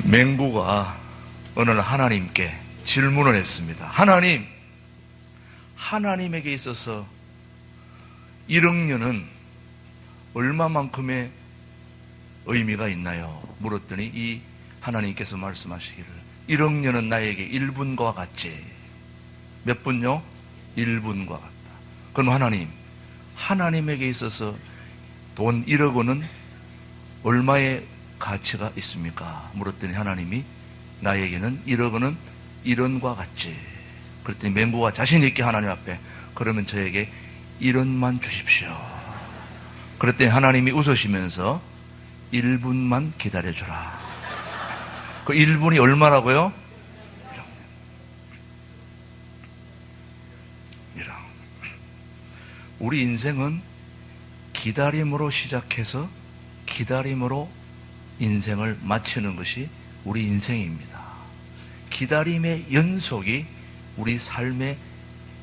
맹구가 어느 날 하나님께 질문을 했습니다. 하나님, 하나님에게 있어서 1억 년은 얼마만큼의 의미가 있나요? 물었더니 이 하나님께서 말씀하시기를 1억 년은 나에게 1분과 같지. 몇 분요? 1분과 같다. 그럼 하나님, 하나님에게 있어서 돈 1억 원은 얼마의 가치가 있습니까? 물었더니 하나님이 나에게는 1억 원은 1원과 같지. 그랬더니 맹구가 자신 있게 하나님 앞에 그러면 저에게 1원만 주십시오. 그랬더니 하나님이 웃으시면서 1분만 기다려주라. 그 1분이 얼마라고요? 1억. 우리 인생은 기다림으로 시작해서 기다림으로 인생을 마치는 것이 우리 인생입니다. 기다림의 연속이 우리 삶의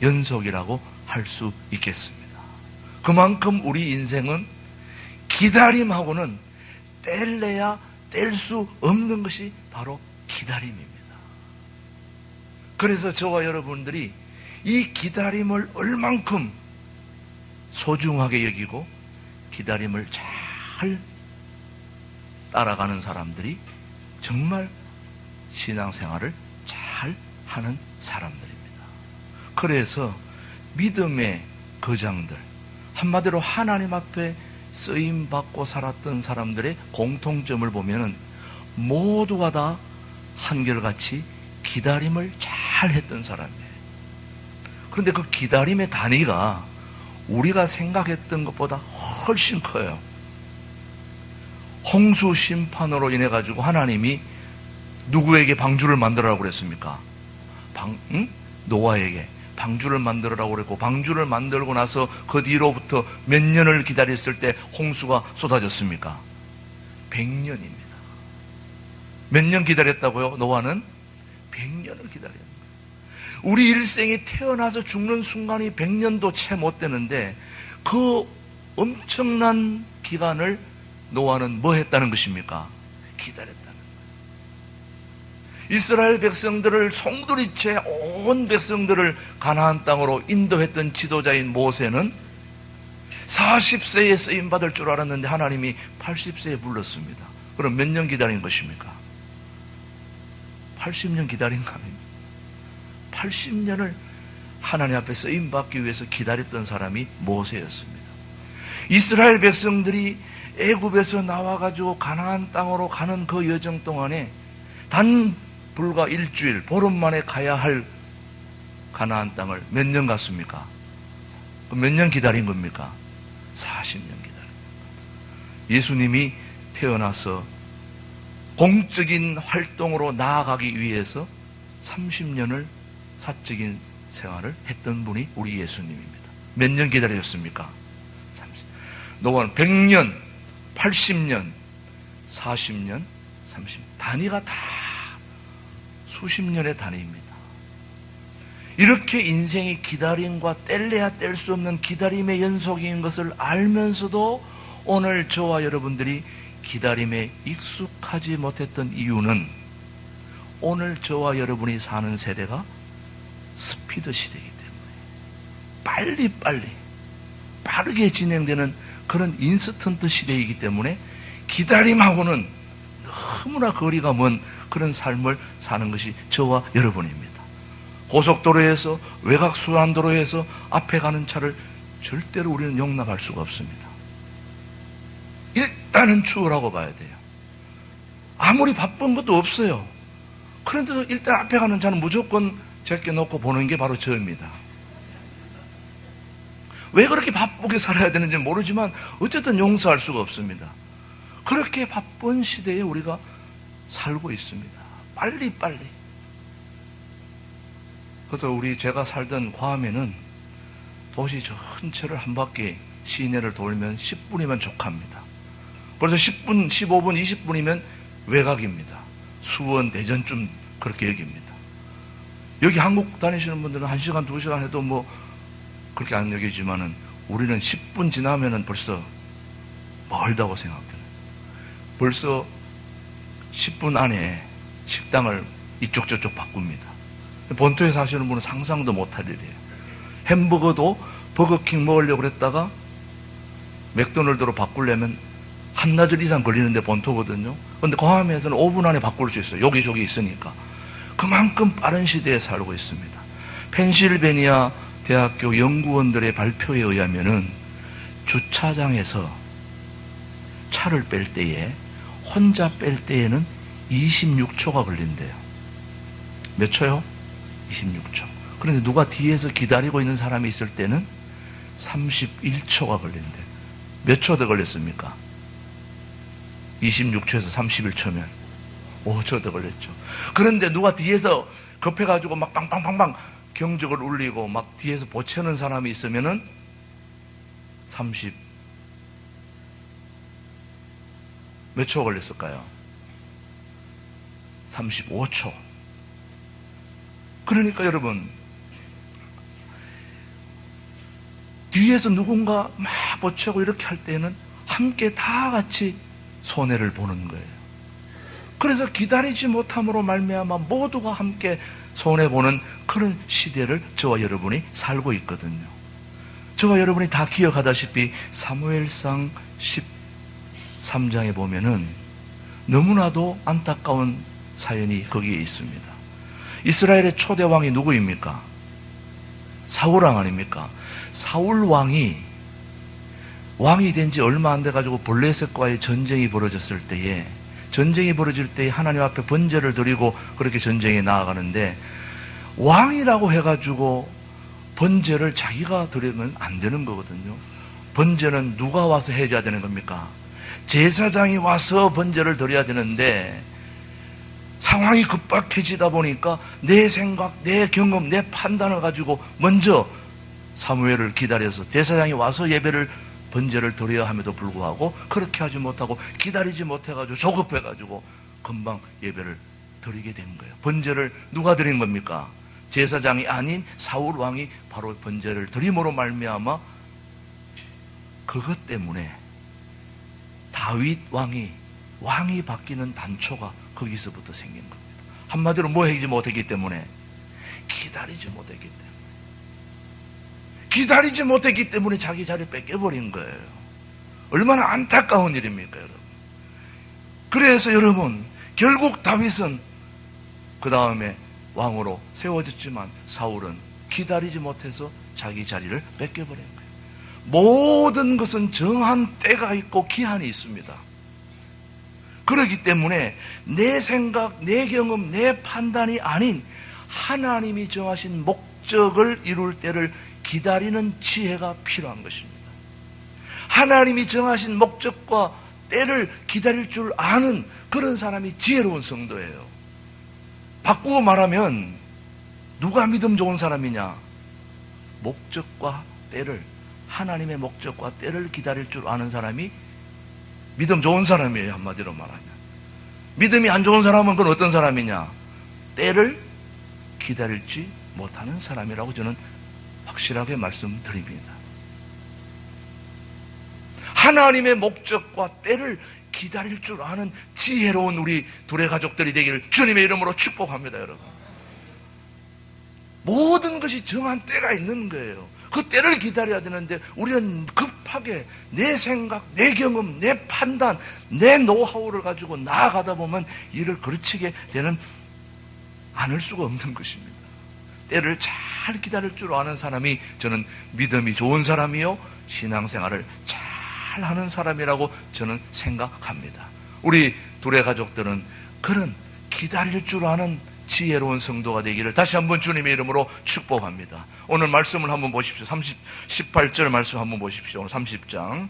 연속이라고 할 수 있겠습니다. 그만큼 우리 인생은 기다림하고는 뗄래야 뗄 수 없는 것이 바로 기다림입니다. 그래서 저와 여러분들이 이 기다림을 얼만큼 소중하게 여기고 기다림을 잘 따라가는 사람들이 정말 신앙생활을 잘 하는 사람들입니다. 그래서 믿음의 거장들, 한마디로 하나님 앞에 쓰임받고 살았던 사람들의 공통점을 보면 모두가 다 한결같이 기다림을 잘 했던 사람이에요. 그런데 그 기다림의 단위가 우리가 생각했던 것보다 훨씬 커요. 홍수 심판으로 인해 가지고 하나님이 누구에게 방주를 만들어라고 그랬습니까? 노아에게 방주를 만들어라고 그랬고, 방주를 만들고 나서 그 뒤로부터 몇 년을 기다렸을 때 홍수가 쏟아졌습니까? 100년입니다. 몇 년 기다렸다고요? 노아는 100년을 기다렸습니다. 우리 일생이 태어나서 죽는 순간이 100년도 채 못 되는데 그 엄청난 기간을 노아는 뭐 했다는 것입니까? 기다렸다는 거예요. 이스라엘 백성들을 송두리째 온 백성들을 가나안 땅으로 인도했던 지도자인 모세는 40세에 쓰임받을 줄 알았는데 하나님이 80세에 불렀습니다. 그럼 몇 년 기다린 것입니까? 80년 기다린 거 아닙니까? 80년을 하나님 앞에 쓰임받기 위해서 기다렸던 사람이 모세였습니다. 이스라엘 백성들이 애굽에서 나와가지고 가나안 땅으로 가는 그 여정 동안에 단 불과 일주일, 보름 만에 가야 할 가나안 땅을 몇 년 갔습니까? 몇 년 기다린 겁니까? 40년 기다린 겁니다. 예수님이 태어나서 공적인 활동으로 나아가기 위해서 30년을 사적인 생활을 했던 분이 우리 예수님입니다. 몇 년 기다렸습니까? 30. 노아는 100년, 80년, 40년, 30년. 단위가 다 수십 년의 단위입니다. 이렇게 인생이 기다림과 뗄래야 뗄 수 없는 기다림의 연속인 것을 알면서도 오늘 저와 여러분들이 기다림에 익숙하지 못했던 이유는 오늘 저와 여러분이 사는 세대가 스피드 시대이기 때문에 빠르게 진행되는 그런 인스턴트 시대이기 때문에 기다림하고는 너무나 거리가 먼 그런 삶을 사는 것이 저와 여러분입니다. 고속도로에서 외곽순환도로에서 앞에 가는 차를 절대로 우리는 용납할 수가 없습니다. 일단은 추월하고 봐야 돼요. 아무리 바쁜 것도 없어요. 그런데도 일단 앞에 가는 차는 무조건 제껴놓고 보는 게 바로 저입니다. 왜 그렇게 바쁘게 살아야 되는지 모르지만 어쨌든 용서할 수가 없습니다. 그렇게 바쁜 시대에 우리가 살고 있습니다. 빨리. 그래서 제가 살던 괌에는 도시 전체를 한 바퀴 시내를 돌면 10분이면 족합니다. 그래서 10분, 15분, 20분이면 외곽입니다. 수원, 대전쯤 그렇게 여깁니다. 여기 한국 다니시는 분들은 1시간, 2시간 해도 뭐 그렇게 안 여기지만은 우리는 10분 지나면은 벌써 멀다고 생각돼요. 벌써 10분 안에 식당을 이쪽 저쪽 바꿉니다. 본토에 사시는 분은 상상도 못할 일이에요. 햄버거도 버거킹 먹으려고 그랬다가 맥도날드로 바꾸려면 한나절 이상 걸리는데 본토거든요. 그런데 광화문에서는 5분 안에 바꿀 수 있어요. 여기저기 있으니까. 그만큼 빠른 시대에 살고 있습니다. 펜실베니아 대학교 연구원들의 발표에 의하면은 주차장에서 차를 뺄 때에, 혼자 뺄 때에는 26초가 걸린대요. 몇 초요? 26초. 그런데 누가 뒤에서 기다리고 있는 사람이 있을 때는 31초가 걸린대요. 몇 초 더 걸렸습니까? 26초에서 31초면 5초 더 걸렸죠. 그런데 누가 뒤에서 급해가지고 막 빵빵빵빵 경적을 울리고 막 뒤에서 보채는 사람이 있으면은 몇 초 걸렸을까요? 35초. 그러니까 여러분, 뒤에서 누군가 막 보채고 이렇게 할 때는 함께 다 같이 손해를 보는 거예요. 그래서 기다리지 못함으로 말미암아 모두가 함께 손해보는 그런 시대를 저와 여러분이 살고 있거든요. 저와 여러분이 다 기억하다시피 사무엘상 13장에 보면은 너무나도 안타까운 사연이 거기에 있습니다. 이스라엘의 초대 왕이 누구입니까? 사울왕 아닙니까? 사울왕이 된 지 얼마 안 돼가지고 블레셋과의 전쟁이 벌어졌을 때에, 전쟁이 벌어질 때에 하나님 앞에 번제를 드리고 그렇게 전쟁에 나아가는데, 왕이라고 해가지고 번제를 자기가 드리면 안 되는 거거든요. 번제는 누가 와서 해줘야 되는 겁니까? 제사장이 와서 번제를 드려야 되는데, 상황이 급박해지다 보니까 내 생각, 내 경험, 내 판단을 가지고 먼저 사무엘을 기다려서 제사장이 와서 번제를 드려야 함에도 불구하고 그렇게 하지 못하고 기다리지 못해가지고 조급해가지고 금방 예배를 드리게 된 거예요. 번제를 누가 드린 겁니까? 제사장이 아닌 사울 왕이 바로 번제를 드림으로 말미암아 그것 때문에 다윗 왕이 바뀌는 단초가 거기서부터 생긴 겁니다. 한마디로 뭐 하지 못했기 때문에? 기다리지 못했기 때문에. 기다리지 못했기 때문에 자기 자리를 뺏겨버린 거예요. 얼마나 안타까운 일입니까, 여러분? 그래서 여러분, 결국 다윗은 그 다음에 왕으로 세워졌지만 사울은 기다리지 못해서 자기 자리를 뺏겨버린 거예요. 모든 것은 정한 때가 있고 기한이 있습니다. 그렇기 때문에 내 생각, 내 경험, 내 판단이 아닌 하나님이 정하신 목적을 이룰 때를 기다리는 지혜가 필요한 것입니다. 하나님이 정하신 목적과 때를 기다릴 줄 아는 그런 사람이 지혜로운 성도예요. 바꾸고 말하면 누가 믿음 좋은 사람이냐? 목적과 때를, 하나님의 목적과 때를 기다릴 줄 아는 사람이 믿음 좋은 사람이에요. 한마디로 말하면. 믿음이 안 좋은 사람은 그건 어떤 사람이냐? 때를 기다릴지 못하는 사람이라고 저는 확실하게 말씀드립니다. 하나님의 목적과 때를 기다릴 줄 아는 지혜로운 우리 둘의 가족들이 되기를 주님의 이름으로 축복합니다, 여러분. 모든 것이 정한 때가 있는 거예요. 그 때를 기다려야 되는데 우리는 급하게 내 생각, 내 경험, 내 판단, 내 노하우를 가지고 나아가다 보면 일을 그르치게 되는 않을 수가 없는 것입니다. 때를 잘 기다릴 줄 아는 사람이 저는 믿음이 좋은 사람이요 신앙생활을 잘 하는 사람이라고 저는 생각합니다. 우리 둘의 가족들은 그런 기다릴 줄 아는 지혜로운 성도가 되기를 다시 한번 주님의 이름으로 축복합니다. 오늘 말씀을 한번 보십시오. 18절 말씀 한번 보십시오. 오늘 30장.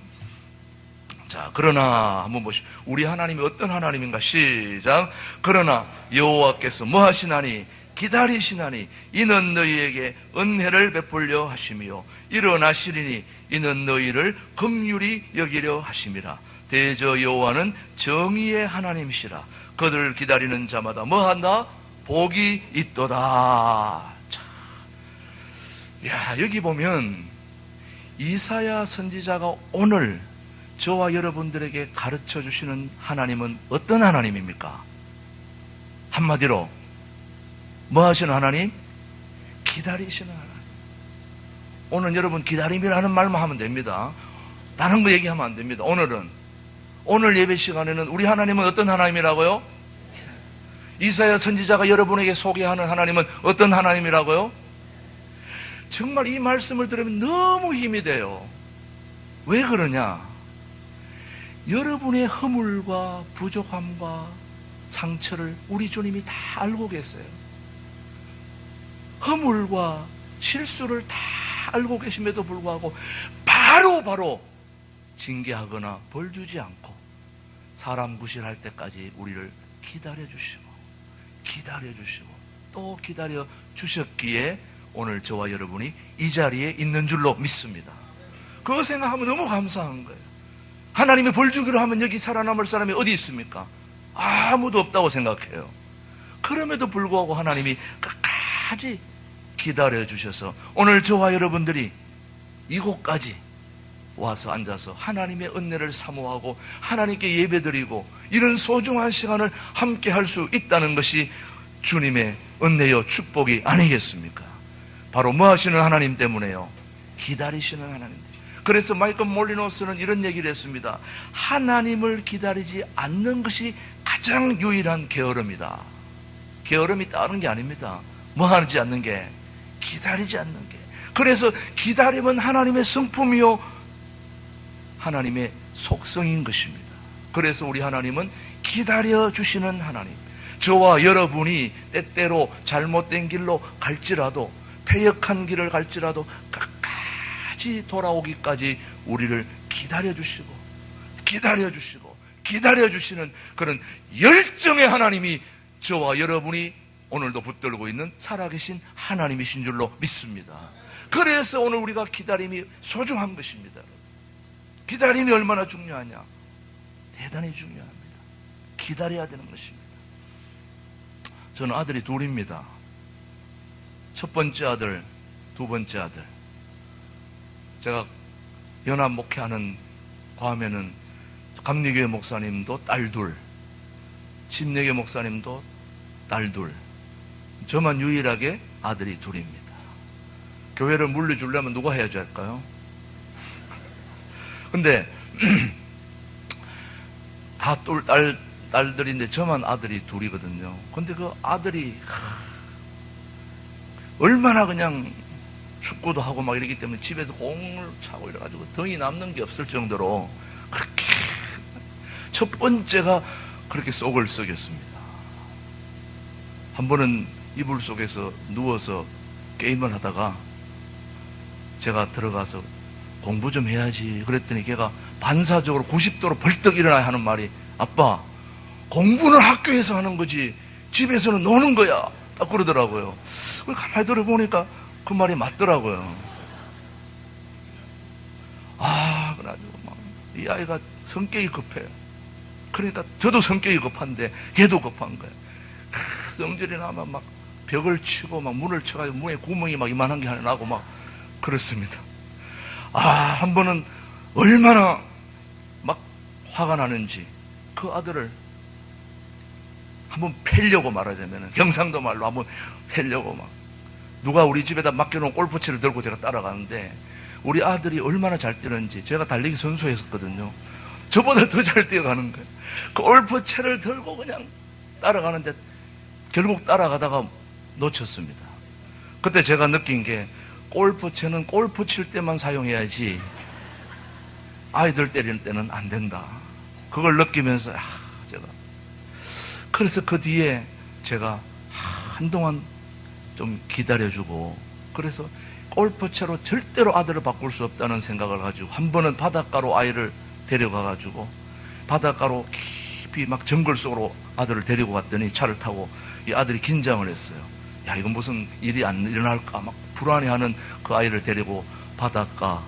자, 그러나 한번 보십시오. 우리 하나님이 어떤 하나님인가? 시작. 그러나 여호와께서 뭐 하시나니? 기다리시나니 이는 너희에게 은혜를 베풀려 하심이요 일어나시리니 이는 너희를 긍휼히 여기려 하심이라. 대저 여호와는 정의의 하나님이시라. 그들을 기다리는 자마다 뭐한다? 복이 있도다. 자, 야, 여기 보면 이사야 선지자가 오늘 저와 여러분들에게 가르쳐 주시는 하나님은 어떤 하나님입니까? 한마디로 뭐 하시는 하나님? 기다리시는 하나님. 오늘 여러분 기다림이라는 말만 하면 됩니다. 다른 거 얘기하면 안 됩니다. 오늘 예배 시간에는 우리 하나님은 어떤 하나님이라고요? 이사야 선지자가 여러분에게 소개하는 하나님은 어떤 하나님이라고요? 정말 이 말씀을 들으면 너무 힘이 돼요. 왜 그러냐? 여러분의 허물과 부족함과 상처를 우리 주님이 다 알고 계세요. 허물과 실수를 다 알고 계심에도 불구하고 바로 징계하거나 벌 주지 않고 사람 구실할 때까지 우리를 기다려주시고 또 기다려 주셨기에 오늘 저와 여러분이 이 자리에 있는 줄로 믿습니다. 그거 생각하면 너무 감사한 거예요. 하나님이 벌 주기로 하면 여기 살아남을 사람이 어디 있습니까? 아무도 없다고 생각해요. 그럼에도 불구하고 하나님이 끝까지 기다려 주셔서 오늘 저와 여러분들이 이곳까지 와서 앉아서 하나님의 은혜를 사모하고 하나님께 예배드리고 이런 소중한 시간을 함께 할 수 있다는 것이 주님의 은혜요 축복이 아니겠습니까? 바로 뭐 하시는 하나님 때문에요? 기다리시는 하나님 때문에. 그래서 마이클 몰리노스는 이런 얘기를 했습니다. 하나님을 기다리지 않는 것이 가장 유일한 게으름이다. 게으름이 다른 게 아닙니다. 뭐 하지 않는 게? 기다리지 않는 게. 그래서 기다림은 하나님의 성품이요 하나님의 속성인 것입니다. 그래서 우리 하나님은 기다려주시는 하나님. 저와 여러분이 때때로 잘못된 길로 갈지라도 패역한 길을 갈지라도 끝까지 돌아오기까지 우리를 기다려주시는 그런 열정의 하나님이 저와 여러분이 오늘도 붙들고 있는 살아계신 하나님이신 줄로 믿습니다. 그래서 오늘 우리가 기다림이 소중한 것입니다. 기다림이 얼마나 중요하냐? 대단히 중요합니다. 기다려야 되는 것입니다. 저는 아들이 둘입니다. 첫 번째 아들, 두 번째 아들. 제가 연합 목회하는 과하면은 감리교회 목사님도 딸 둘, 침례교 목사님도 딸 둘, 저만 유일하게 아들이 둘입니다. 교회를 물려주려면 누가 해야지 할까요? 근데 다 딸들인데 저만 아들이 둘이거든요. 근데 그 아들이 얼마나 그냥 축구도 하고 막 이러기 때문에 집에서 공을 차고 이래가지고 덩이 남는 게 없을 정도로 그렇게 첫 번째가 그렇게 속을 썩였습니다. 한 번은 이불 속에서 누워서 게임을 하다가 제가 들어가서 공부 좀 해야지 그랬더니 걔가 반사적으로 90도로 벌떡 일어나야 하는 말이 아빠 공부는 학교에서 하는 거지 집에서는 노는 거야 딱 그러더라고요. 가만히 들어보니까 그 말이 맞더라고요. 그래가지고 막 이 아이가 성격이 급해요. 그러니까 저도 성격이 급한데 걔도 급한 거예요. 성질이 나면 막 벽을 치고 막 문을 쳐가지고 문에 구멍이 막 이만한 게 하나 나고 막 그렇습니다. 한 번은 얼마나 막 화가 나는지 그 아들을 한번 패려고 말하자면 경상도 말로 한번 패려고 막 누가 우리 집에다 맡겨놓은 골프채를 들고 제가 따라가는데 우리 아들이 얼마나 잘 뛰는지 제가 달리기 선수였었거든요. 저보다 더 잘 뛰어가는 거예요. 그 골프채를 들고 그냥 따라가는데 결국 따라가다가 놓쳤습니다. 그때 제가 느낀 게 골프채는 골프 칠 때만 사용해야지 아이들 때리는 때는 안 된다. 그걸 느끼면서 제가 그래서 그 뒤에 제가 한동안 좀 기다려주고 그래서 골프채로 절대로 아들을 바꿀 수 없다는 생각을 가지고 한 번은 바닷가로 아이를 데려가가지고 바닷가로 깊이 막 정글 속으로 아들을 데리고 갔더니 차를 타고 이 아들이 긴장을 했어요. 야 이건 무슨 일이 안 일어날까 막 불안해하는 그 아이를 데리고 바닷가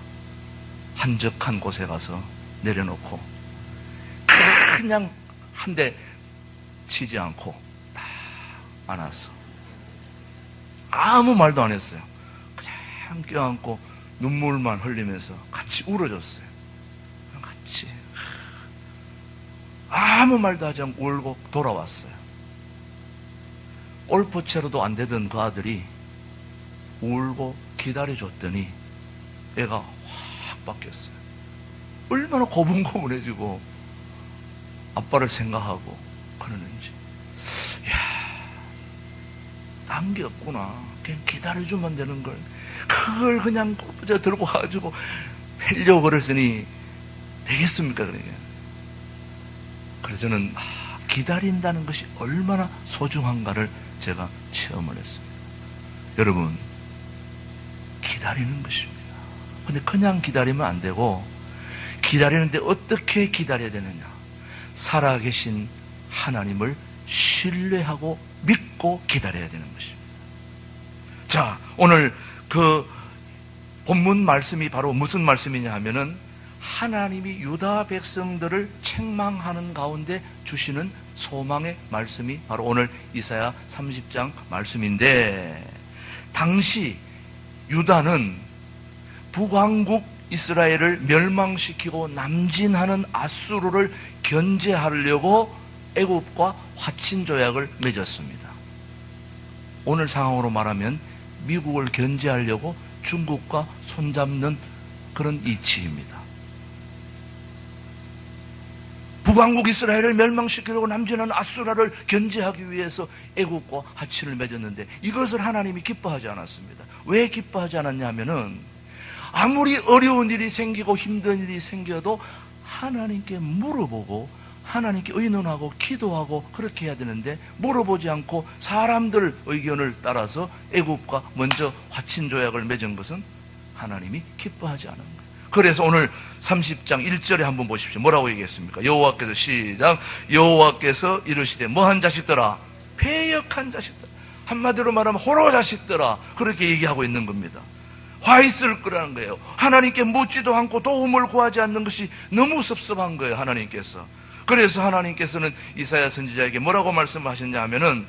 한적한 곳에 가서 내려놓고 그냥 한 대 치지 않고 딱 안았어. 아무 말도 안 했어요. 그냥 껴안고 눈물만 흘리면서 같이 울어줬어요. 같이 아무 말도 하지 않고 울고 돌아왔어요. 골프채로도 안 되던 그 아들이 울고 기다려줬더니 애가 확 바뀌었어요. 얼마나 고분고분해지고 아빠를 생각하고 그러는지. 이야, 딴 게 없구나. 그냥 기다려주면 되는 걸. 그걸 그냥 골프채 들고 가가지고 펴려고 그랬으니 되겠습니까? 그러니까. 그래서 저는 기다린다는 것이 얼마나 소중한가를 제가 체험을 했습니다. 여러분, 기다리는 것입니다. 근데 그냥 기다리면 안 되고, 기다리는데 어떻게 기다려야 되느냐? 살아계신 하나님을 신뢰하고 믿고 기다려야 되는 것입니다. 자, 오늘 그 본문 말씀이 바로 무슨 말씀이냐 하면은 하나님이 유다 백성들을 책망하는 가운데 주시는 소망의 말씀이 바로 오늘 이사야 30장 말씀인데, 당시 유다는 북왕국 이스라엘을 멸망시키고 남진하는 아수르를 견제하려고 애굽과 화친 조약을 맺었습니다. 오늘 상황으로 말하면 미국을 견제하려고 중국과 손잡는 그런 이치입니다. 북왕국 이스라엘을 멸망시키려고 남진하는 아수라를 견제하기 위해서 애굽과 화친을 맺었는데, 이것을 하나님이 기뻐하지 않았습니다. 왜 기뻐하지 않았냐면은, 아무리 어려운 일이 생기고 힘든 일이 생겨도 하나님께 물어보고 하나님께 의논하고 기도하고 그렇게 해야 되는데, 물어보지 않고 사람들 의견을 따라서 애굽과 먼저 화친 조약을 맺은 것은 하나님이 기뻐하지 않은 거예요. 그래서 오늘 30장 1절에 한번 보십시오. 뭐라고 얘기했습니까? 여호와께서 시작. 여호와께서 이르시되 뭐한 자식들아? 패역한 자식들. 한마디로 말하면 호로 자식들아. 그렇게 얘기하고 있는 겁니다. 화 있을 거라는 거예요. 하나님께 묻지도 않고 도움을 구하지 않는 것이 너무 섭섭한 거예요, 하나님께서. 그래서 하나님께서는 이사야 선지자에게 뭐라고 말씀하셨냐 하면은,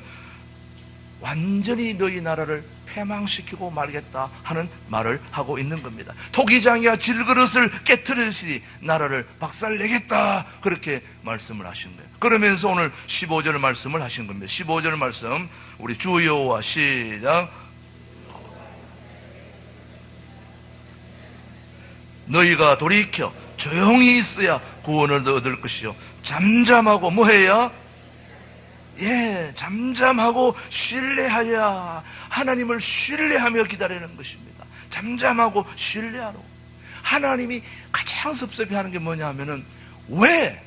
완전히 너희 나라를 패망시키고 말겠다 하는 말을 하고 있는 겁니다. 토기장이야 질그릇을 깨트리듯이 나라를 박살내겠다, 그렇게 말씀을 하신 거예요. 그러면서 오늘 15절 말씀을 하신 겁니다. 15절 말씀 우리 주 여호와 시작. 너희가 돌이켜 조용히 있어야 구원을 얻을 것이요 잠잠하고 뭐해야? 잠잠하고 신뢰하여 하나님을 신뢰하며 기다리는 것입니다. 잠잠하고 신뢰하러. 하나님이 가장 섭섭해하는 게 뭐냐 하면은, 왜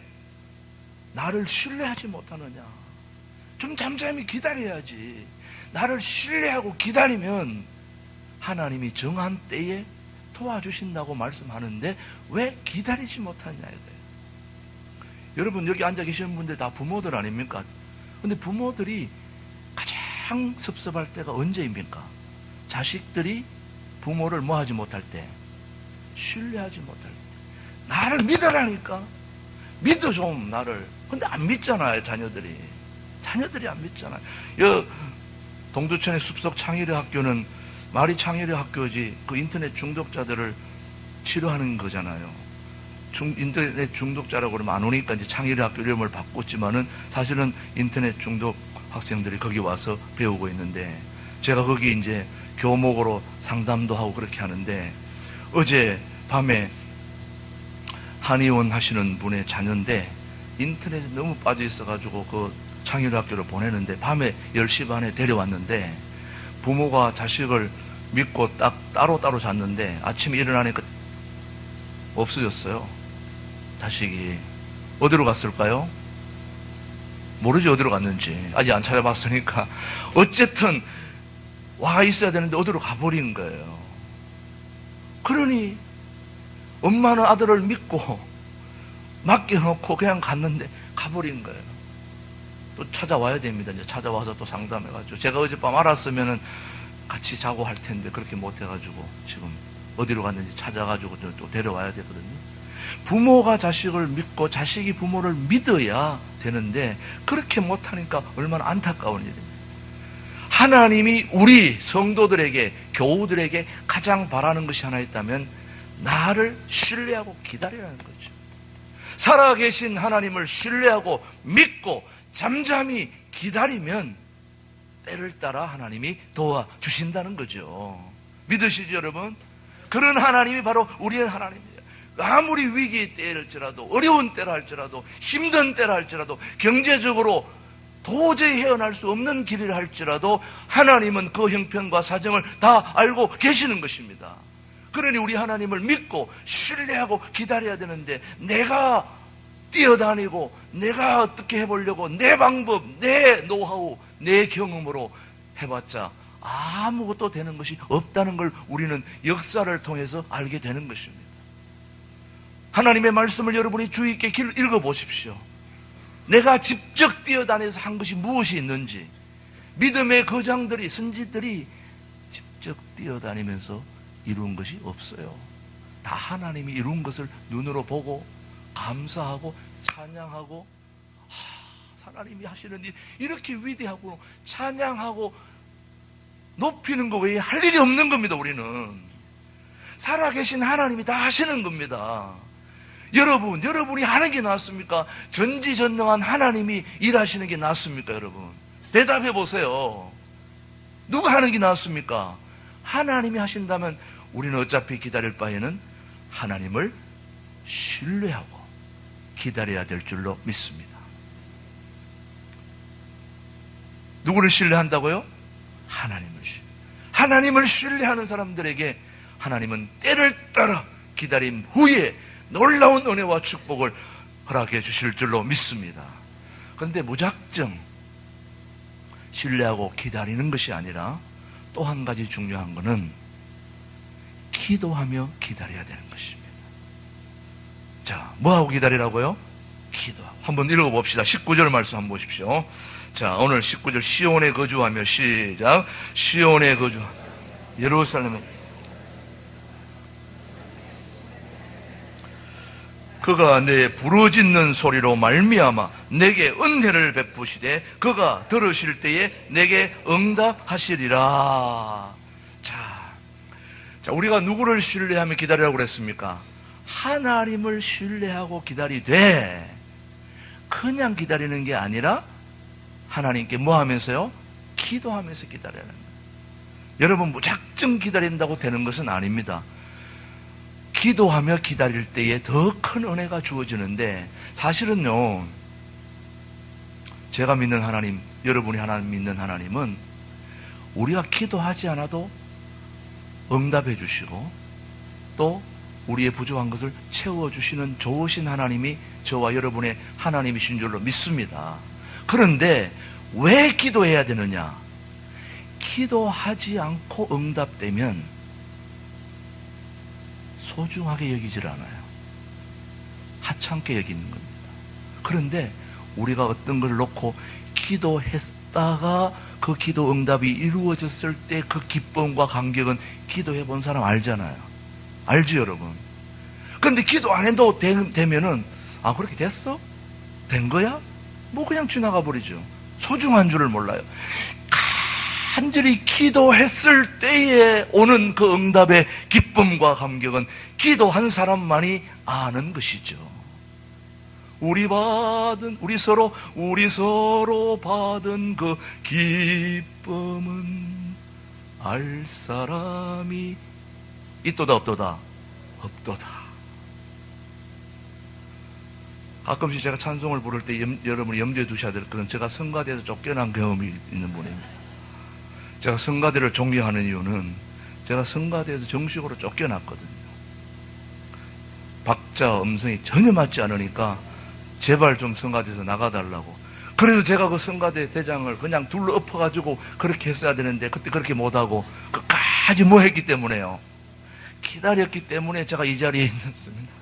나를 신뢰하지 못하느냐? 좀 잠잠히 기다려야지. 나를 신뢰하고 기다리면 하나님이 정한 때에 도와주신다고 말씀하는데 왜 기다리지 못하냐 이거예요. 여러분, 여기 앉아 계시는 분들 다 부모들 아닙니까? 근데 부모들이 가장 섭섭할 때가 언제입니까? 자식들이 부모를 뭐 하지 못할 때? 신뢰하지 못할 때. 나를 믿으라니까. 믿어 좀 나를. 근데 안 믿잖아요, 자녀들이. 자녀들이 안 믿잖아요. 동두천의 숲속 창의력 학교는 말이 창의력 학교지, 그 인터넷 중독자들을 치료하는 거잖아요. 인터넷 중독자라고 그러면 안 오니까 이제 창의력 학교 이름을 바꿨지만은 사실은 인터넷 중독 학생들이 거기 와서 배우고 있는데, 제가 거기 이제 교목으로 상담도 하고 그렇게 하는데, 어제 밤에 한의원 하시는 분의 자녀인데 인터넷에 너무 빠져 있어가지고 그 창의력 학교를 보내는데 밤에 10시 반에 데려왔는데, 부모가 자식을 믿고 딱 따로따로 잤는데 아침에 일어나니까 없어졌어요. 자식이 어디로 갔을까요? 모르지 어디로 갔는지. 아직 안 찾아봤으니까. 어쨌든 와 있어야 되는데 어디로 가버린 거예요. 그러니 엄마는 아들을 믿고 맡겨놓고 그냥 갔는데 가버린 거예요. 또 찾아와야 됩니다. 이제 찾아와서 또 상담해가지고, 제가 어젯밤 알았으면은 같이 자고 할 텐데 그렇게 못해가지고 지금 어디로 갔는지 찾아가지고 또 데려와야 되거든요. 부모가 자식을 믿고 자식이 부모를 믿어야 되는데 그렇게 못하니까 얼마나 안타까운 일입니다. 하나님이 우리 성도들에게, 교우들에게 가장 바라는 것이 하나 있다면 나를 신뢰하고 기다리라는 거죠. 살아계신 하나님을 신뢰하고 믿고 잠잠히 기다리면 때를 따라 하나님이 도와주신다는 거죠. 믿으시죠, 여러분? 그런 하나님이 바로 우리의 하나님이에요. 아무리 위기의 때일지라도, 어려운 때라 할지라도, 힘든 때라 할지라도, 경제적으로 도저히 헤어날 수 없는 길이라 할지라도 하나님은 그 형편과 사정을 다 알고 계시는 것입니다. 그러니 우리 하나님을 믿고 신뢰하고 기다려야 되는데, 내가 뛰어다니고 내가 어떻게 해보려고 내 방법, 내 노하우, 내 경험으로 해봤자 아무것도 되는 것이 없다는 걸 우리는 역사를 통해서 알게 되는 것입니다. 하나님의 말씀을 여러분이 주의 있게 읽어보십시오. 내가 직접 뛰어다녀서 한 것이 무엇이 있는지, 믿음의 거장들이, 선지들이 직접 뛰어다니면서 이룬 것이 없어요. 다 하나님이 이룬 것을 눈으로 보고 감사하고 찬양하고, 하나님이 하시는 일 이렇게 위대하고 찬양하고 높이는 거 외에 할 일이 없는 겁니다. 우리는 살아계신 하나님이 다 하시는 겁니다. 여러분이 하는 게 낫습니까? 전지전능한 하나님이 일하시는 게 낫습니까? 여러분 대답해 보세요. 누가 하는 게 낫습니까? 하나님이 하신다면 우리는 어차피 기다릴 바에는 하나님을 신뢰하고 기다려야 될 줄로 믿습니다. 누구를 신뢰한다고요? 하나님을 신뢰하는 사람들에게 하나님은 때를 따라 기다림 후에 놀라운 은혜와 축복을 허락해 주실 줄로 믿습니다. 그런데 무작정 신뢰하고 기다리는 것이 아니라 또 한 가지 중요한 것은 기도하며 기다려야 되는 것입니다. 자, 뭐하고 기다리라고요? 기도하고. 한번 읽어봅시다. 19절 말씀 한번 보십시오. 자, 오늘 19절 시온에 거주하며, 시작. 시온에 거주하며 예루살렘에 그가 내 부르짖는 소리로 말미암아 내게 은혜를 베푸시되 그가 들으실 때에 내게 응답하시리라. 자, 우리가 누구를 신뢰하며 기다리라고 그랬습니까? 하나님을 신뢰하고 기다리되 그냥 기다리는 게 아니라 하나님께 뭐 하면서요? 기도하면서 기다리는 거예요. 여러분 무작정 기다린다고 되는 것은 아닙니다. 기도하며 기다릴 때에 더 큰 은혜가 주어지는데, 사실은요, 제가 믿는 하나님, 여러분이 하나님 믿는 하나님은 우리가 기도하지 않아도 응답해 주시고 또 우리의 부족한 것을 채워주시는 좋으신 하나님이 저와 여러분의 하나님이신 줄로 믿습니다. 그런데 왜 기도해야 되느냐? 기도하지 않고 응답되면 소중하게 여기질 않아요. 하찮게 여기는 겁니다. 그런데 우리가 어떤 걸 놓고 기도했다가 그 기도 응답이 이루어졌을 때 그 기쁨과 감격은 기도해 본 사람 알잖아요. 알죠, 여러분? 그런데 기도 안 해도 되면은, 아, 그렇게 됐어? 된 거야? 뭐 그냥 지나가 버리죠. 소중한 줄을 몰라요. 간절히 기도했을 때에 오는 그 응답의 기쁨과 감격은 기도한 사람만이 아는 것이죠. 우리 서로 받은 그 기쁨은 알 사람이 있도다 없도다? 없도다. 가끔씩 제가 찬송을 부를 때 여러분이 염두에 두셔야 될 것은 제가 성가대에서 쫓겨난 경험이 있는 분입니다. 제가 성가대를 존경하는 이유는 제가 성가대에서 정식으로 쫓겨났거든요. 박자, 음성이 전혀 맞지 않으니까 제발 좀 성가대에서 나가달라고. 그래서 제가 그 성가대 대장을 그냥 둘러 엎어가지고 그렇게 했어야 되는데 그때 그렇게 못하고 끝까지 뭐 했기 때문에요. 기다렸기 때문에 제가 이 자리에 있습니다.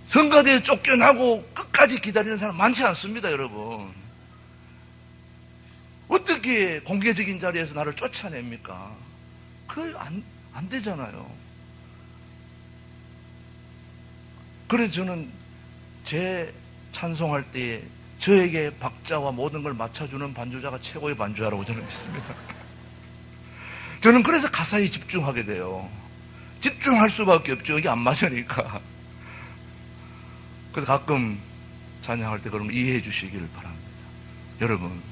성가대에 쫓겨나고 끝까지 기다리는 사람 많지 않습니다, 여러분. 어떻게 공개적인 자리에서 나를 쫓아냅니까? 안 되잖아요. 그래서 저는 제 찬송할 때에 저에게 박자와 모든 걸 맞춰주는 반주자가 최고의 반주자라고 저는 믿습니다. 저는 그래서 가사에 집중하게 돼요. 집중할 수밖에 없죠. 이게 안 맞으니까. 그래서 가끔 찬양할 때 그런 거 이해해 주시기를 바랍니다. 여러분,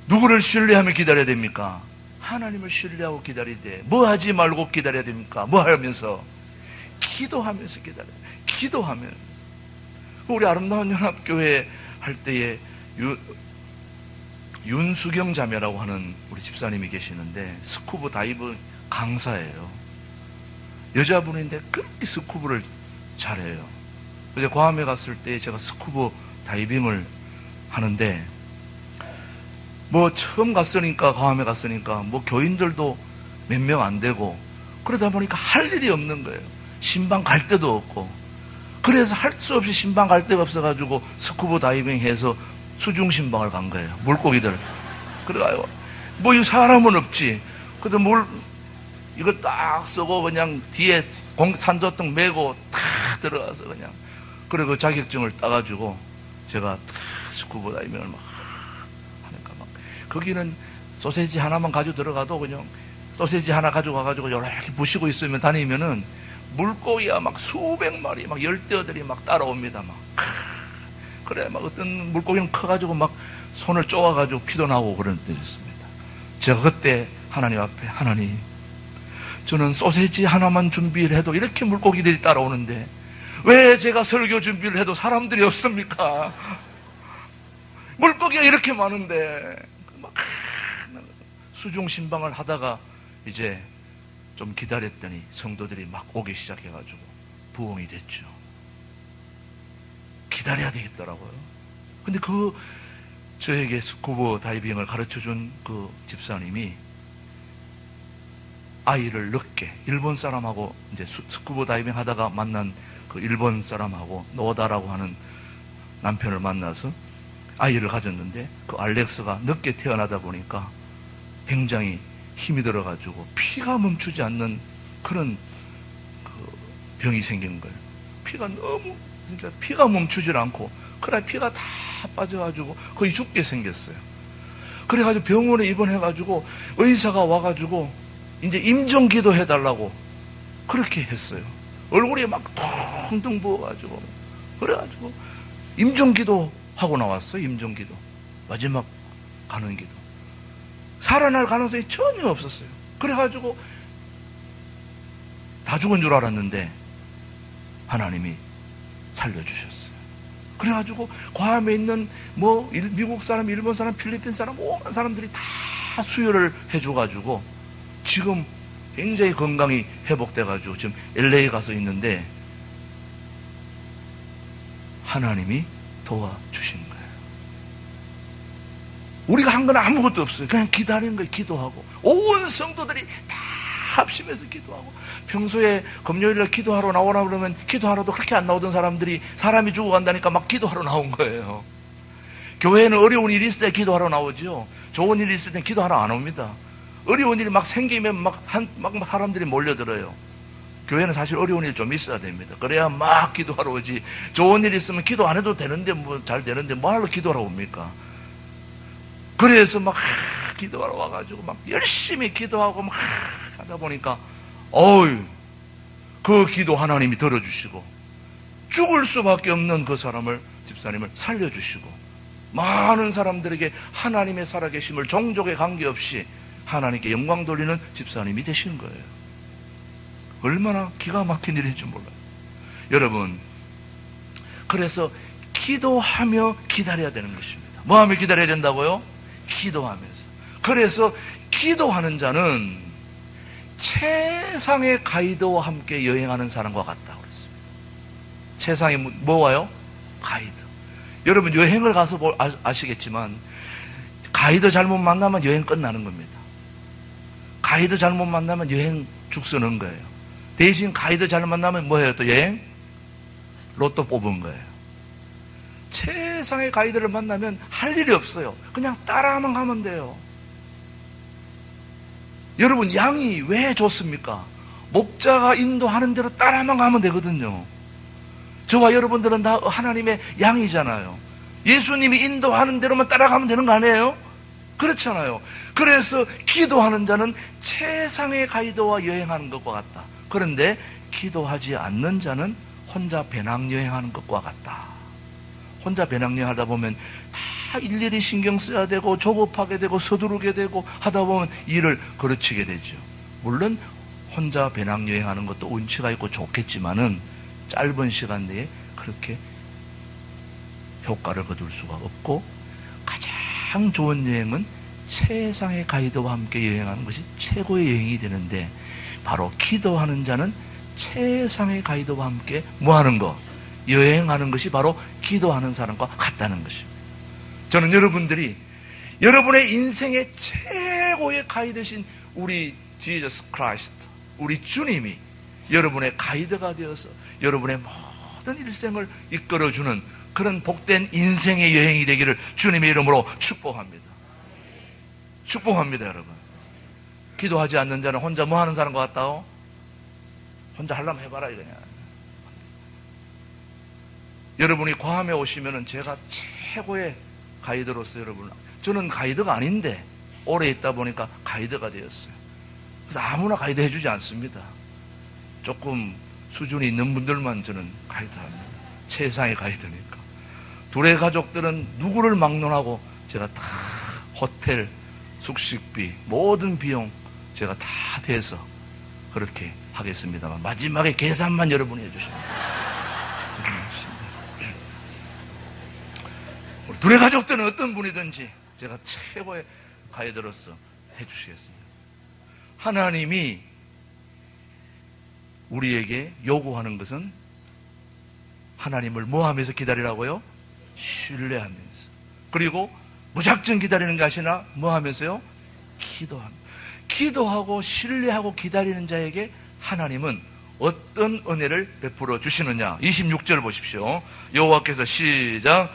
누구를 신뢰하며 기다려야 됩니까? 하나님을 신뢰하고 기다려야 돼. 뭐 하지 말고 기다려야 됩니까? 뭐 하면서? 기도하면서 기다려야 돼. 기도하면서. 우리 아름다운 연합교회 할 때에 윤수경 자매라고 하는 우리 집사님이 계시는데 스쿠버 다이브 강사예요. 여자분인데 그렇게 스쿠버를 잘해요. 그래서 괌에 갔을 때 제가 스쿠버 다이빙을 하는데 뭐 처음 갔으니까, 괌에 갔으니까 뭐 교인들도 몇 명 안 되고 그러다 보니까 할 일이 없는 거예요. 신방 갈 데도 없고. 그래서 할 수 없이 신방 갈 데가 없어가지고 스쿠버 다이빙 해서 수중 신방을 간 거예요. 물고기들. 그래가지고 뭐 이 사람은 없지. 그래서 이거 딱 쓰고 그냥 뒤에 산소통 메고 탁 들어가서 그냥. 그리고 그 자격증을 따가지고 제가 탁 스쿠버 다이빙을 막 하니까 막 거기는 소세지 하나만 가지고 들어가도 그냥 소세지 하나 가져가가지고 이렇게 부시고 있으면 다니면은 물고기가 막 수백 마리 막 열대어들이 막 따라옵니다. 막 그래 막 어떤 물고기는 커가지고 막 손을 쪼아가지고 피도 나고 그런 때도 있습니다. 제가 그때 하나님 앞에, 하나님, 저는 소세지 하나만 준비를 해도 이렇게 물고기들이 따라오는데 왜 제가 설교 준비를 해도 사람들이 없습니까? 물고기가 이렇게 많은데. 막 수중 신방을 하다가 이제 좀 기다렸더니 성도들이 막 오기 시작해가지고 부흥이 됐죠. 기다려야 되겠더라고요. 근데 저에게 스쿠버 다이빙을 가르쳐준 그 집사님이 아이를 늦게 일본 사람하고 이제 스쿠버 다이빙 하다가 만난 그 일본 사람하고 노다라고 하는 남편을 만나서 아이를 가졌는데 그 알렉스가 늦게 태어나다 보니까 굉장히 힘이 들어가지고 피가 멈추지 않는 그런 그 병이 생긴 거예요. 피가 멈추질 않고 그래 피가 다 빠져가지고 거의 죽게 생겼어요. 그래가지고 병원에 입원해가지고 의사가 와가지고 이제 임종기도 해달라고 그렇게 했어요. 얼굴이 막 퉁퉁 부어가지고 그래가지고 임종기도 하고 나왔어요. 임종기도 마지막 가는 기도 살아날 가능성이 전혀 없었어요. 그래가지고 다 죽은 줄 알았는데 하나님이 살려주셨어요. 그래가지고 괌에 있는 뭐 미국 사람, 일본 사람, 필리핀 사람 오만 사람들이 다 수혈을 해줘가지고 지금 굉장히 건강이 회복돼가지고 지금 LA 가서 있는데 하나님이 도와주신 거예요. 우리가 한 건 아무것도 없어요. 그냥 기다리는 거예요. 기도하고 온 성도들이 다 합심해서 기도하고 평소에 금요일날 기도하러 나오라 그러면 기도하러도 그렇게 안 나오던 사람들이 사람이 죽어간다니까 막 기도하러 나온 거예요. 교회에는 어려운 일이 있어야 기도하러 나오죠. 좋은 일이 있을 땐 기도하러 안 옵니다. 어려운 일이 막 생기면 막 사람들이 몰려들어요. 교회는 사실 어려운 일이 좀 있어야 됩니다. 그래야 막 기도하러 오지. 좋은 일이 있으면 기도 안 해도 되는데 뭐 잘 되는데 뭐하러 기도하러 옵니까? 그래서 막 기도하러 와가지고 막 열심히 기도하고 막 하다 보니까 그 기도 하나님이 들어주시고 죽을 수밖에 없는 그 사람을 집사님을 살려주시고 많은 사람들에게 하나님의 살아계심을 종족에 관계없이 하나님께 영광 돌리는 집사님이 되신 거예요. 얼마나 기가 막힌 일인지 몰라요. 여러분, 그래서 기도하며 기다려야 되는 것입니다. 뭐 하며 기다려야 된다고요? 기도하면서. 그래서 기도하는 자는 최상의 가이드와 함께 여행하는 사람과 같다고 그랬어요. 최상의 뭐와요? 가이드. 여러분 여행을 가서 아시겠지만 가이드 잘못 만나면 여행 끝나는 겁니다. 가이드 잘못 만나면 여행 죽서는 거예요. 대신 가이드 잘 만나면 뭐예요? 또 여행? 로또 뽑은 거예요. 최상의 가이드를 만나면 할 일이 없어요. 그냥 따라만 가면 돼요. 여러분 양이 왜 좋습니까? 목자가 인도하는 대로 따라만 가면 되거든요. 저와 여러분들은 다 하나님의 양이잖아요. 예수님이 인도하는 대로만 따라가면 되는 거 아니에요? 그렇잖아요. 그래서 기도하는 자는 최상의 가이드와 여행하는 것과 같다. 그런데 기도하지 않는 자는 혼자 배낭여행하는 것과 같다. 혼자 배낭여행하다 보면 다 일일이 신경 써야 되고 조급하게 되고 서두르게 되고 하다 보면 일을 거르치게 되죠. 물론 혼자 배낭여행하는 것도 운치가 있고 좋겠지만은 짧은 시간 내에 그렇게 효과를 거둘 수가 없고, 가장 좋은 여행은 최상의 가이드와 함께 여행하는 것이 최고의 여행이 되는데, 바로 기도하는 자는 최상의 가이드와 함께 뭐하는 거? 여행하는 것이 바로 기도하는 사람과 같다는 것입니다. 저는 여러분들이 여러분의 인생의 최고의 가이드신 우리 지저스 크라이스트, 우리 주님이 여러분의 가이드가 되어서 여러분의 모든 일생을 이끌어주는 그런 복된 인생의 여행이 되기를 주님의 이름으로 축복합니다. 축복합니다, 여러분. 기도하지 않는 자는 혼자 뭐 하는 사람 것 같다오? 혼자 하려면 해봐라 이거냐. 여러분이 괌에 오시면은 제가 최고의 가이드로서 여러분, 저는 가이드가 아닌데 오래 있다 보니까 가이드가 되었어요. 그래서 아무나 가이드 해주지 않습니다. 조금 수준이 있는 분들만 저는 가이드합니다. 최상의 가이드니까. 둘의 가족들은 누구를 막론하고 제가 다 호텔, 숙식비, 모든 비용 제가 다 대서 그렇게 하겠습니다만, 마지막에 계산만 여러분이 해주십니다. 둘의 가족들은 어떤 분이든지 제가 최고의 가이드로서 해주시겠습니다. 하나님이 우리에게 요구하는 것은 하나님을 뭐 하면서 기다리라고요? 신뢰하면서. 그리고 무작정 기다리는 게 아니라 뭐 하면서요? 기도합니다. 기도하고 신뢰하고 기다리는 자에게 하나님은 어떤 은혜를 베풀어 주시느냐? 26절 보십시오. 여호와께서 시작.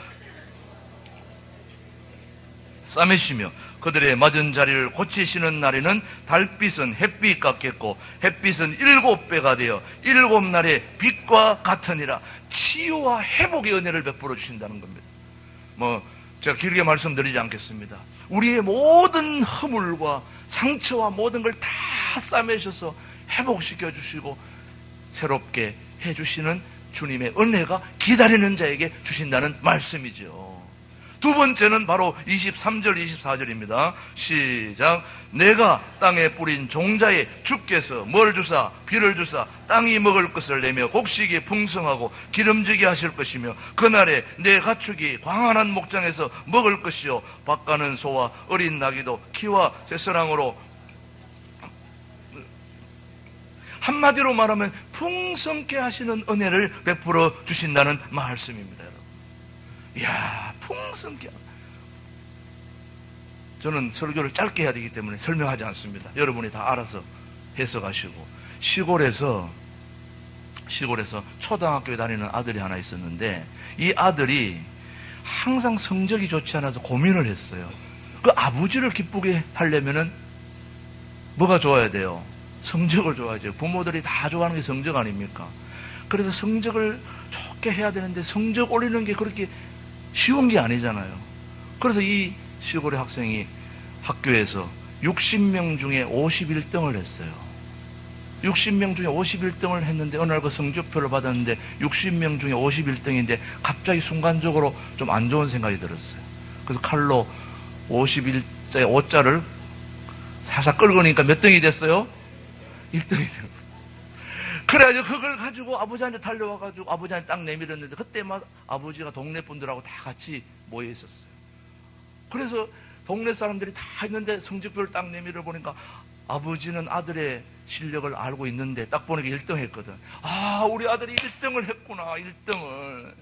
싸매시며 그들의 맞은 자리를 고치시는 날에는 달빛은 햇빛 같겠고 햇빛은 7배가 되어 7날의 빛과 같으니라. 치유와 회복의 은혜를 베풀어 주신다는 겁니다. 제가 길게 말씀드리지 않겠습니다. 우리의 모든 허물과 상처와 모든 걸 다 싸매셔서 회복시켜 주시고 새롭게 해주시는 주님의 은혜가 기다리는 자에게 주신다는 말씀이죠. 두 번째는 바로 23절 24절입니다. 시작. 내가 땅에 뿌린 종자에 주께서 뭘 주사? 비를 주사 땅이 먹을 것을 내며 곡식이 풍성하고 기름지게 하실 것이며 그날에 내 가축이 광활한 목장에서 먹을 것이요 밭가는 소와 어린 나귀도 키와 새사랑으로, 한마디로 말하면 풍성케 하시는 은혜를 베풀어 주신다는 말씀입니다. 여러분, 이야, 풍성케. 저는 설교를 짧게 해야 되기 때문에 설명하지 않습니다. 여러분이 다 알아서 해석하시고. 시골에서 초등학교에 다니는 아들이 하나 있었는데, 이 아들이 항상 성적이 좋지 않아서 고민을 했어요. 그 아버지를 기쁘게 하려면은 뭐가 좋아야 돼요? 성적을 좋아하죠. 부모들이 다 좋아하는 게 성적 아닙니까? 그래서 성적을 좋게 해야 되는데 성적 올리는 게 그렇게 쉬운 게 아니잖아요. 그래서 이 시골의 학생이 학교에서 60명 중에 51등을 했어요. 60명 중에 51등을 했는데 어느 날 그 성적표를 받았는데 60명 중에 51등인데 갑자기 순간적으로 좀 안 좋은 생각이 들었어요. 그래서 칼로 51자의 5자를 살살 끌고니까 몇 등이 됐어요? 1등이 된 거예요. 그래가지고 그걸 가지고 아버지한테 달려와가지고 아버지한테 딱 내밀었는데, 그때만 아버지가 동네 분들하고 다 같이 모여 있었어요. 그래서 동네 사람들이 다 있는데 성적표를 딱 내밀어 보니까 아버지는 아들의 실력을 알고 있는데 딱 보니까 1등 했거든. 아, 우리 아들이 1등을 했구나, 1등을.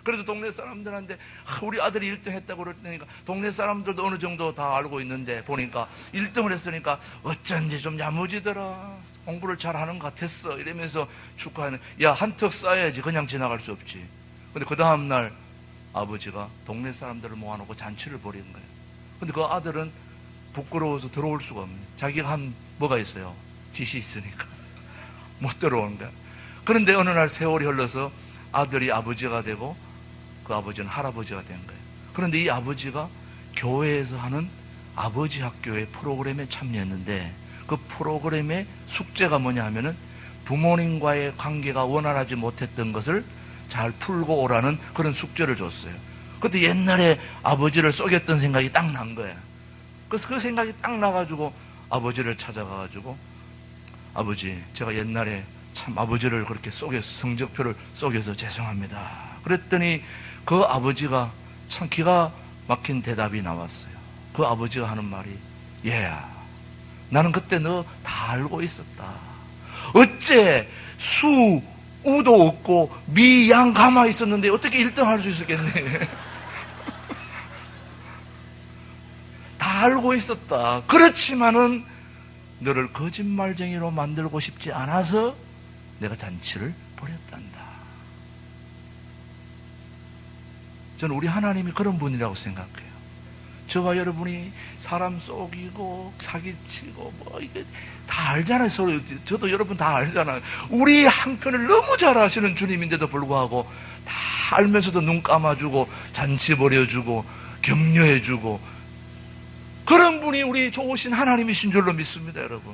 그래서 동네 사람들한테 우리 아들이 1등 했다고 그러니까 동네 사람들도 어느 정도 다 알고 있는데 보니까 1등을 했으니까 어쩐지 좀 야무지더라, 공부를 잘하는 것 같았어 이러면서 축하하는. 야, 한턱 쏴야지, 그냥 지나갈 수 없지. 근데 그 다음날 아버지가 동네 사람들을 모아놓고 잔치를 벌인 거예요. 근데 그 아들은 부끄러워서 들어올 수가 없네. 자기가 한 뭐가 있어요? 짓이 있으니까 못 들어오는 거야. 그런데 어느 날 세월이 흘러서 아들이 아버지가 되고 그 아버지는 할아버지가 된 거예요. 그런데 이 아버지가 교회에서 하는 아버지 학교의 프로그램에 참여했는데, 그 프로그램의 숙제가 뭐냐 하면은 부모님과의 관계가 원활하지 못했던 것을 잘 풀고 오라는 그런 숙제를 줬어요. 그때 옛날에 아버지를 속였던 생각이 딱 난 거예요. 그래서 그 생각이 딱 나가지고 아버지를 찾아가가지고, 아버지, 제가 옛날에 참 아버지를 그렇게 성적표를 속여서 죄송합니다. 그랬더니 그 아버지가 참 기가 막힌 대답이 나왔어요. 그 아버지가 하는 말이, 얘야, 나는 그때 너 다 알고 있었다. 어째 우도 없고 미, 양, 가마 있었는데 어떻게 1등 할 수 있었겠니? 다 알고 있었다. 그렇지만은 너를 거짓말쟁이로 만들고 싶지 않아서 내가 잔치를 벌였단다. 저는 우리 하나님이 그런 분이라고 생각해요. 저와 여러분이 사람 속이고 사기치고 뭐 이게 다 알잖아요. 서로. 저도 여러분 다 알잖아요. 우리 한편을 너무 잘 아시는 주님인데도 불구하고 다 알면서도 눈 감아주고 잔치 벌여주고 격려해주고 그런 분이 우리 좋으신 하나님이신 줄로 믿습니다, 여러분.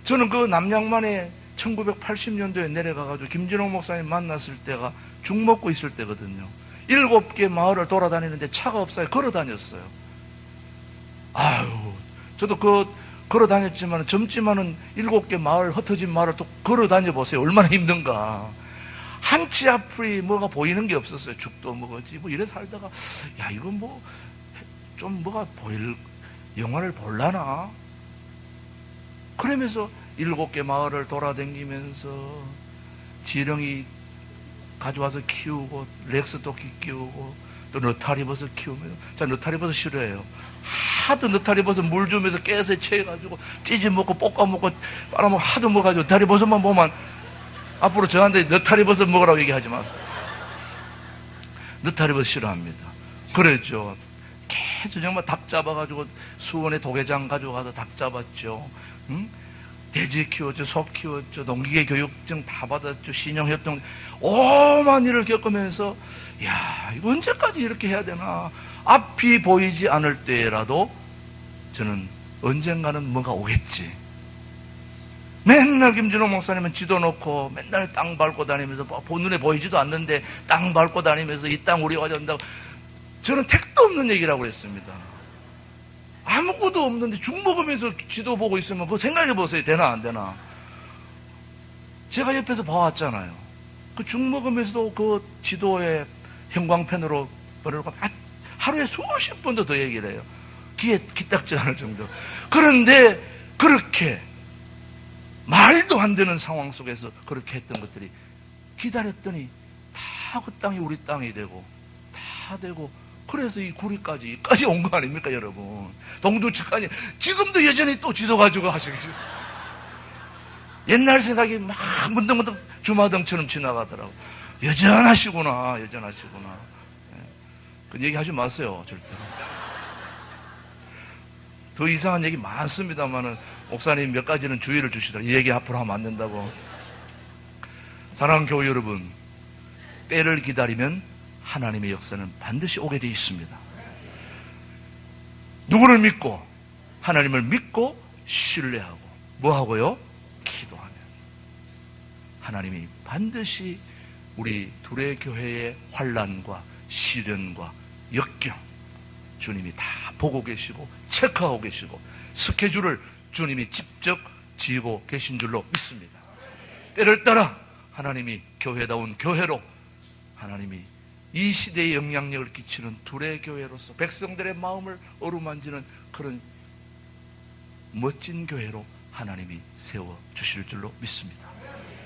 저는 그 남양만에 1980년도에 내려가가지고 김진홍 목사님 만났을 때가 죽 먹고 있을 때거든요. 7개 마을을 돌아다니는데 차가 없어요. 걸어 다녔어요. 아유, 저도 걸어 다녔지만 젊지만은 7개 마을, 흩어진 마을을 또 걸어 다녀보세요. 얼마나 힘든가. 한치 앞이 뭐가 보이는 게 없었어요. 죽도 먹었지. 뭐 이래 살다가, 야, 이거 뭐, 좀 뭐가 영화를 볼라나? 그러면서 7개 마을을 돌아다니면서 지렁이 가져와서 키우고 렉스토끼 키우고 또 느타리버섯 키우면 자 느타리버섯 싫어해요. 하도 느타리버섯 물 주면서 깨서 채가지고 찌지 먹고 볶아 먹고 빨아먹고 하도 먹어가지고 느타리버섯만 보면 앞으로 저한테 느타리버섯 먹으라고 얘기하지 마세요. 느타리버섯 싫어합니다. 그랬죠. 계속 정말 닭 잡아가지고 수원에 도계장 가져가서 닭 잡았죠. 응? 돼지 키웠죠, 소 키웠죠, 농기계 교육증 다 받았죠, 신용협동, 오만 일을 겪으면서, 야, 이거 언제까지 이렇게 해야 되나? 앞이 보이지 않을 때라도 저는 언젠가는 뭐가 오겠지. 맨날 김진호 목사님은 지도 놓고 맨날 땅 밟고 다니면서 눈에 보이지도 않는데 땅 밟고 다니면서 이 땅 우리가 가져온다고. 저는 택도 없는 얘기라고 했습니다. 아무것도 없는데 죽 먹으면서 지도 보고 있으면 그거 생각해 보세요. 되나 안 되나? 제가 옆에서 봐왔잖아요. 그 죽 먹으면서도 그 지도에 형광펜으로 버리고 하루에 수십 번도 더 얘기를 해요. 귀에 기딱지 않을 정도. 그런데 그렇게 말도 안 되는 상황 속에서 그렇게 했던 것들이 기다렸더니 다 그 땅이 우리 땅이 되고 다 되고 그래서 이 구리까지 온 거 아닙니까, 여러분? 동두천까지 지금도 여전히 또 지도 가지고 하시겠죠. 옛날 생각이 막 문득문득 주마등처럼 지나가더라고. 여전하시구나. 그 얘기 하지 마세요, 절대로. 더 이상한 얘기 많습니다만은 목사님 몇 가지는 주의를 주시더라고요. 이 얘기 앞으로 하면 안 된다고. 사랑하는 교회 여러분, 때를 기다리면 하나님의 역사는 반드시 오게 되어 있습니다. 누구를 믿고 하나님을 믿고 신뢰하고 뭐하고요? 기도하면 하나님이 반드시 우리 둘의 교회의 환난과 시련과 역경 주님이 다 보고 계시고 체크하고 계시고 스케줄을 주님이 직접 지고 계신 줄로 믿습니다. 때를 따라 하나님이 교회다운 교회로 하나님이 이 시대에 영향력을 끼치는 둘의 교회로서 백성들의 마음을 어루만지는 그런 멋진 교회로 하나님이 세워주실 줄로 믿습니다.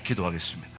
기도하겠습니다.